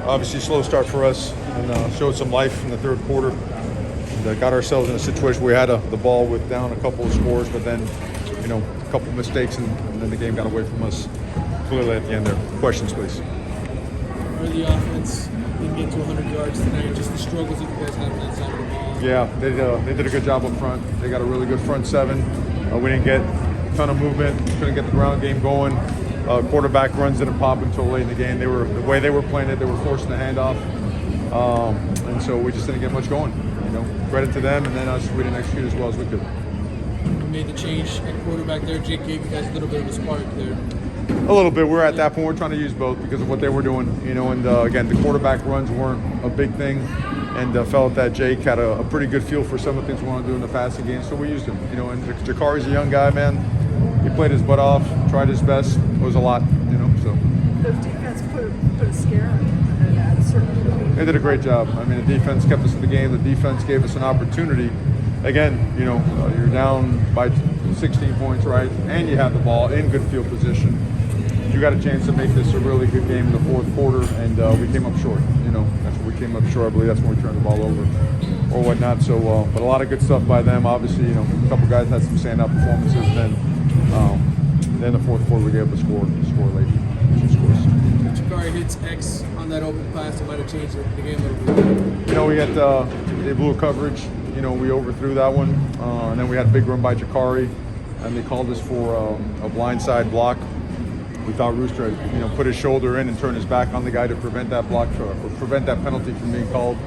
obviously slow start for us, and showed some life in the third quarter. And, got ourselves in a situation where we had the ball with down a couple of scores, but then, a couple of mistakes, and then the game got away from us clearly at the end there. Questions, please. Or the offense didn't get to 100 yards tonight, just the struggles that you guys had on that side of the ball. Yeah, they did a good job up front. They got a really good front seven. We didn't get a ton of movement, couldn't get the ground game going. Quarterback runs didn't pop until late in the game. The way they were playing it, they were forcing the handoff, and so we just didn't get much going. Credit to them, and then us, we didn't execute as well as we could. You made the change at quarterback there. Jake gave you guys a little bit of a spark there. A little bit. We're at that point. We're trying to use both because of what they were doing. And again, the quarterback runs weren't a big thing, and felt that Jake had a pretty good feel for some of the things we want to do in the passing game, so we used him. And Jakari's a young guy, man. He played his butt off, tried his best. It was a lot, so. The defense put a scare on him at a certain point. They did a great job. I mean, the defense kept us in the game. The defense gave us an opportunity. Again, you're down by 16 points, right? And you have the ball in good field position. You got a chance to make this a really good game in the fourth quarter, and we came up short. That's when we came up short. I believe that's when we turned the ball over or whatnot. So, but a lot of good stuff by them. Obviously, a couple guys had some standout performances. Then the fourth quarter, we gave up a score late. 2 scores. Jakari hits X on that open pass. It might have changed the game a little bit. We had they blew coverage. We overthrew that one, and then we had a big run by Jakari, and they called us for a blindside block. We thought Rooster had, put his shoulder in and turned his back on the guy to prevent that block, or prevent that penalty from being called.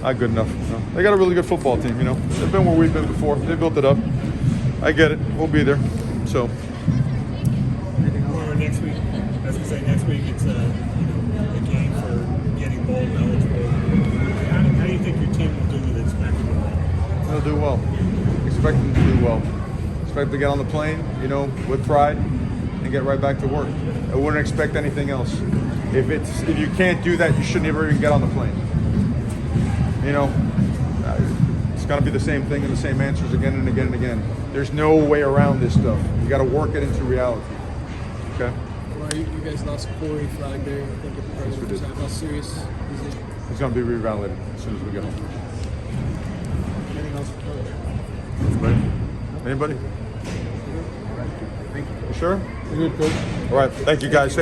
Not good enough. They got a really good football team. They've been where we've been before. They built it up. I get it. We'll be there. So. Next week, as we say, next week it's a game for getting bowl eligible. How do you think your team will do with expected? They'll do well. Expect them to do well. Expect to get on the plane, with pride, and get right back to work. I wouldn't expect anything else. If you can't do that, you shouldn't ever even get on the plane. It's going to be the same thing and the same answers again and again and again. There's no way around this stuff. You got to work it into reality. Okay. Well, you guys lost Corey Flag there. I think it how serious is it? It's going to be reevaluated as soon as we get home. Anything else for Coach? Anybody? Thank you. You sure? You're good, Coach. All right. Thank you, guys.